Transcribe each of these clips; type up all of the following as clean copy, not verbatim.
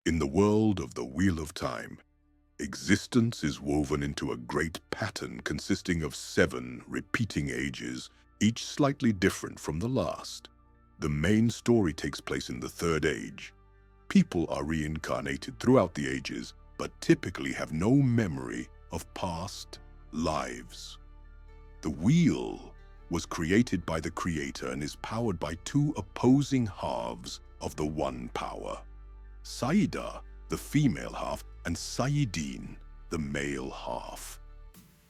In the world of the Wheel of Time, existence is woven into a great pattern consisting of 7 repeating ages, each slightly different from the last. The main story takes place in the Third Age. People are reincarnated throughout the ages, but typically have no memory of past lives. The Wheel was created by the Creator and is powered by 2 opposing halves of the one power. Saida, the female half, and Saidin, the male half.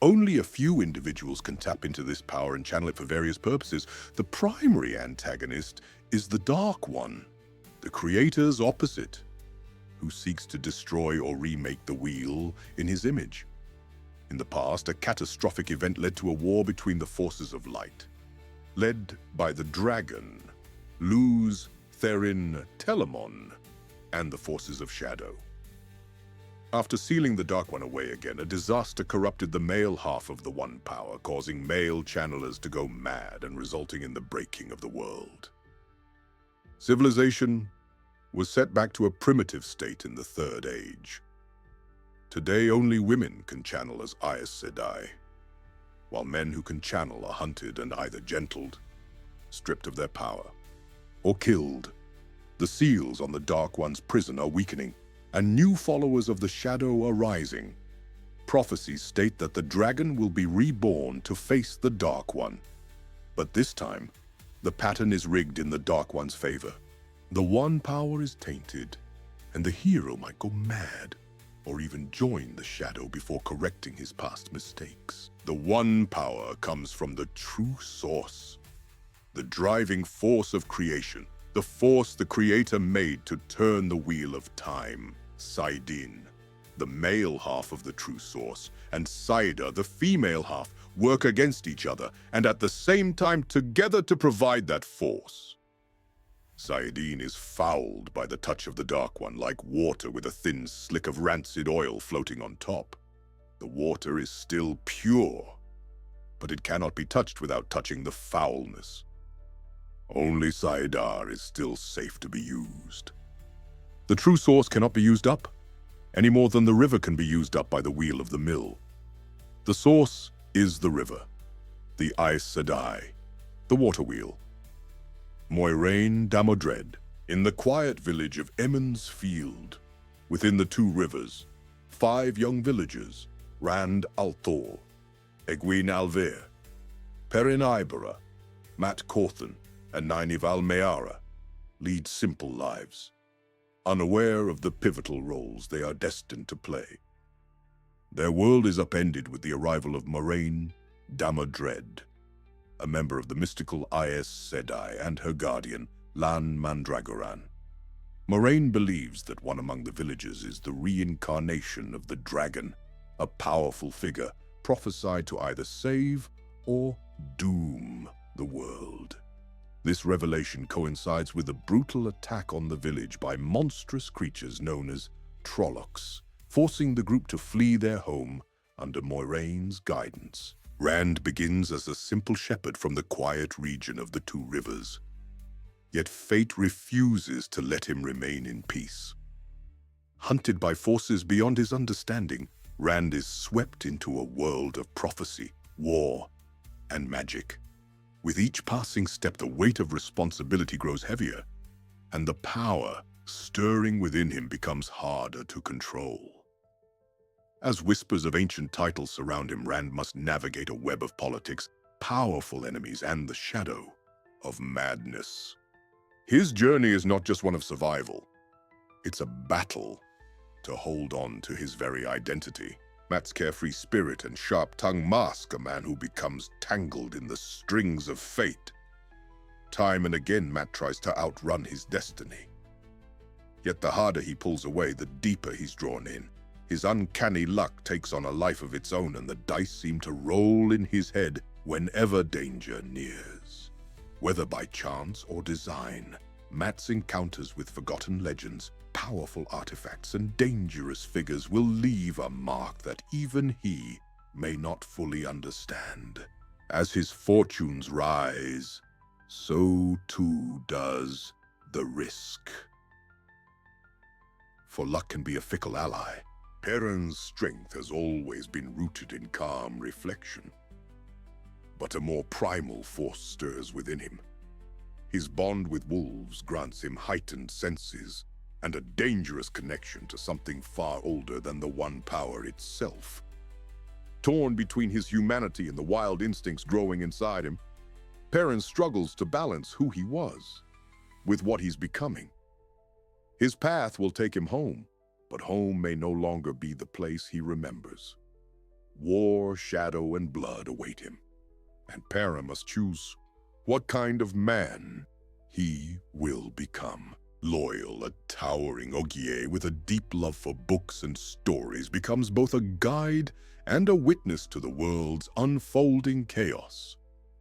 Only a few individuals can tap into this power and channel it for various purposes. The primary antagonist is the Dark One, the Creator's opposite, who seeks to destroy or remake the Wheel in his image. In the past, a catastrophic event led to a war between the forces of light, led by the dragon, Luz Therin Telamon, and the forces of shadow. After sealing the Dark One away again, a disaster corrupted the male half of the One Power, causing male channelers to go mad and resulting in the breaking of the world. Civilization was set back to a primitive state in the Third Age. Today, only women can channel as Aes Sedai, while men who can channel are hunted and either gentled, stripped of their power, or killed. The seals on the Dark One's prison are weakening, and new followers of the Shadow are rising. Prophecies state that the dragon will be reborn to face the Dark One. But this time, the pattern is rigged in the Dark One's favor. The One Power is tainted, and the hero might go mad, or even join the Shadow before correcting his past mistakes. The One Power comes from the true source, the driving force of creation, the force the Creator made to turn the Wheel of Time. Saidin, the male half of the true source, and Saida, the female half, work against each other and at the same time together to provide that force. Saidin is fouled by the touch of the Dark One, like water with a thin slick of rancid oil floating on top. The water is still pure, but it cannot be touched without touching the foulness. Only Saidar is still safe to be used. The true source cannot be used up, any more than the river can be used up by the wheel of the mill. The source is the river, the Aes Sedai, the water wheel. Moiraine Damodred, in the quiet village of Emond's Field, within the 2 rivers, 5 young villagers, Rand Althor, Egwene Alver, Perrin Ibera, Mat Cawthon, and Nynaeve Meara, lead simple lives, unaware of the pivotal roles they are destined to play. Their world is upended with the arrival of Moiraine Damodred, a member of the mystical Aes Sedai, and her guardian, Lan Mandragoran. Moiraine believes that one among the villagers is the reincarnation of the dragon, a powerful figure prophesied to either save or doom the world. This revelation coincides with a brutal attack on the village by monstrous creatures known as Trollocs, forcing the group to flee their home under Moiraine's guidance. Rand begins as a simple shepherd from the quiet region of the 2 rivers, yet fate refuses to let him remain in peace. Hunted by forces beyond his understanding, Rand is swept into a world of prophecy, war, and magic. With each passing step, the weight of responsibility grows heavier, and the power stirring within him becomes harder to control. As whispers of ancient titles surround him, Rand must navigate a web of politics, powerful enemies, and the shadow of madness. His journey is not just one of survival. It's a battle to hold on to his very identity. Mat's carefree spirit and sharp tongue mask a man who becomes tangled in the strings of fate. Time and again, Mat tries to outrun his destiny. Yet the harder he pulls away, the deeper he's drawn in. His uncanny luck takes on a life of its own, and the dice seem to roll in his head whenever danger nears. Whether by chance or design, Mat's encounters with forgotten legends, powerful artifacts, and dangerous figures will leave a mark that even he may not fully understand. As his fortunes rise, so too does the risk. for luck can be a fickle ally. Perrin's strength has always been rooted in calm reflection, but a more primal force stirs within him. His bond with wolves grants him heightened senses and a dangerous connection to something far older than the One Power itself. Torn between his humanity and the wild instincts growing inside him, Perrin struggles to balance who he was with what he's becoming. His path will take him home, but home may no longer be the place he remembers. War, shadow, and blood await him, and Perrin must choose what kind of man he will become. Loyal, a towering Ogier with a deep love for books and stories becomes both a guide and a witness to the world's unfolding chaos.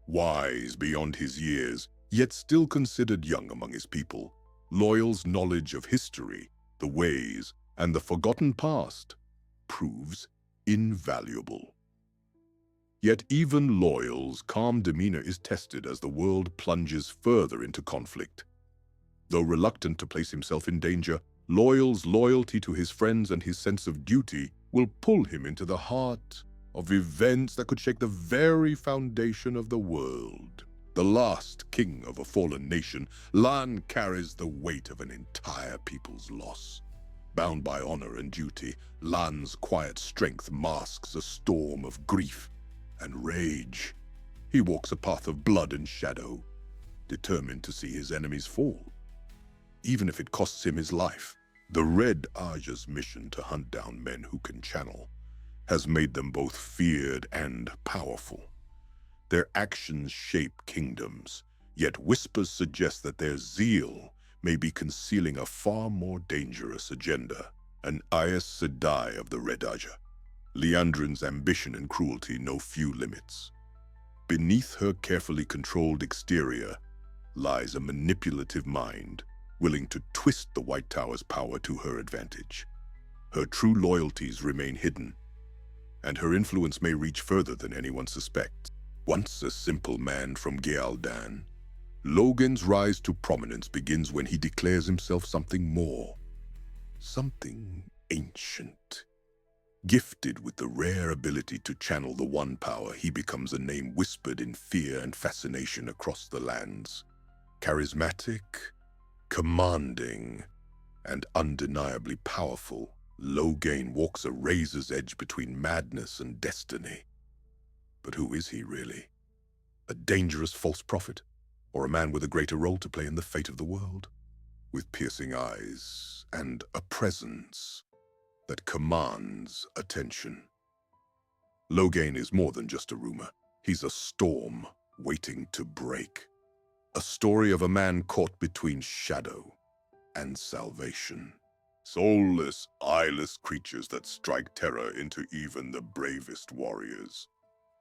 Wise beyond his years, yet still considered young among his people, Loyal's knowledge of history, the ways, and the forgotten past proves invaluable. Yet even Loyal's calm demeanor is tested as the world plunges further into conflict. Though reluctant to place himself in danger, Loyal's loyalty to his friends and his sense of duty will pull him into the heart of events that could shake the very foundation of the world. The last king of a fallen nation, Lan carries the weight of an entire people's loss. Bound by honor and duty, Lan's quiet strength masks a storm of grief and rage. He walks a path of blood and shadow, determined to see his enemies fall, even if it costs him his life. The Red Aja's mission to hunt down men who can channel has made them both feared and powerful. Their actions shape kingdoms, yet whispers suggest that their zeal may be concealing a far more dangerous agenda. An Aes Sedai of the Red Aja, Liandrin's ambition and cruelty know few limits. Beneath her carefully controlled exterior lies a manipulative mind, willing to twist the White Tower's power to her advantage. Her true loyalties remain hidden, and her influence may reach further than anyone suspects. Once a simple man from Gealdan, Logan's rise to prominence begins when he declares himself something more, something ancient. Gifted with the rare ability to channel the One Power, he becomes a name whispered in fear and fascination across the lands. Charismatic, commanding, and undeniably powerful, Logain walks a razor's edge between madness and destiny. But who is he really? A dangerous false prophet, or a man with a greater role to play in the fate of the world? With piercing eyes and a presence that commands attention. Logain is more than just a rumor. He's a storm waiting to break. A story of a man caught between shadow and salvation. Soulless, eyeless creatures that strike terror into even the bravest warriors.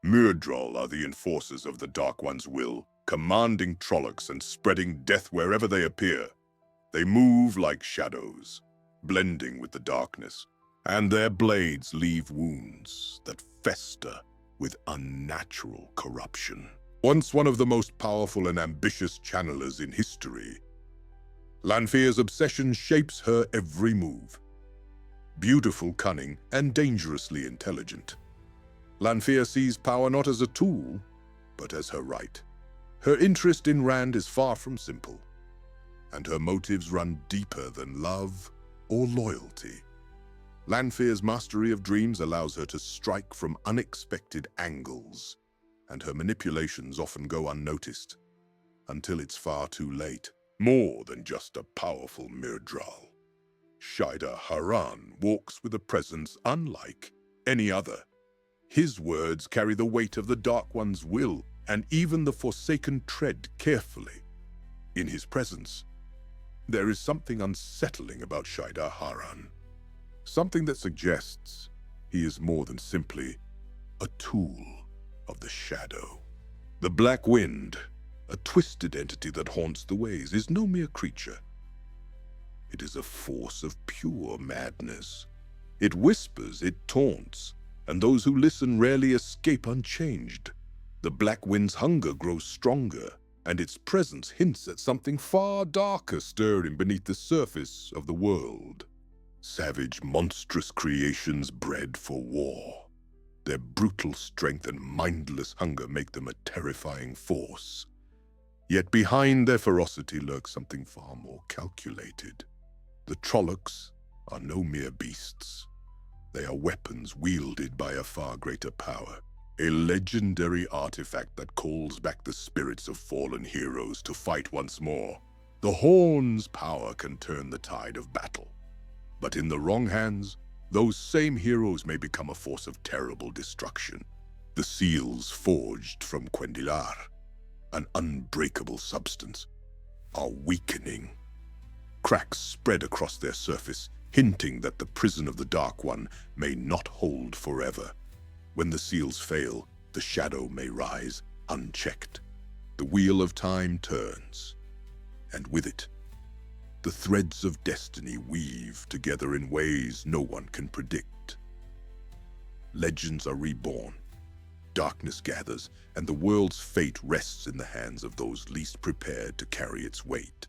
Myrddraal are the enforcers of the Dark One's will, commanding Trollocs and spreading death wherever they appear. They move like shadows, blending with the darkness, and their blades leave wounds that fester with unnatural corruption. Once one of the most powerful and ambitious channelers in history, Lanfear's obsession shapes her every move. Beautiful, cunning, and dangerously intelligent, Lanfear sees power not as a tool, but as her right. Her interest in Rand is far from simple, and her motives run deeper than love or loyalty. Lanfear's mastery of dreams allows her to strike from unexpected angles, and her manipulations often go unnoticed, until it's far too late. More than just a powerful Myrddraal, Shaida Haran walks with a presence unlike any other. His words carry the weight of the Dark One's will, and even the Forsaken tread carefully. In his presence, there is something unsettling about Shaida Haran. Something that suggests he is more than simply a tool of the shadow. The Black Wind, a twisted entity that haunts the ways, is no mere creature. It is a force of pure madness. It whispers, it taunts, and those who listen rarely escape unchanged. The Black Wind's hunger grows stronger, and its presence hints at something far darker stirring beneath the surface of the world. Savage, monstrous creations bred for war. Their brutal strength and mindless hunger make them a terrifying force. Yet behind their ferocity lurks something far more calculated. The Trollocs are no mere beasts. They are weapons wielded by a far greater power. A legendary artifact that calls back the spirits of fallen heroes to fight once more. The Horn's power can turn the tide of battle. But in the wrong hands, those same heroes may become a force of terrible destruction. The seals forged from Quendilar, an unbreakable substance, are weakening. Cracks spread across their surface, hinting that the prison of the Dark One may not hold forever. When the seals fail, the shadow may rise unchecked. The wheel of time turns, and with it, the threads of destiny weave together in ways no one can predict. Legends are reborn, darkness gathers, and the world's fate rests in the hands of those least prepared to carry its weight.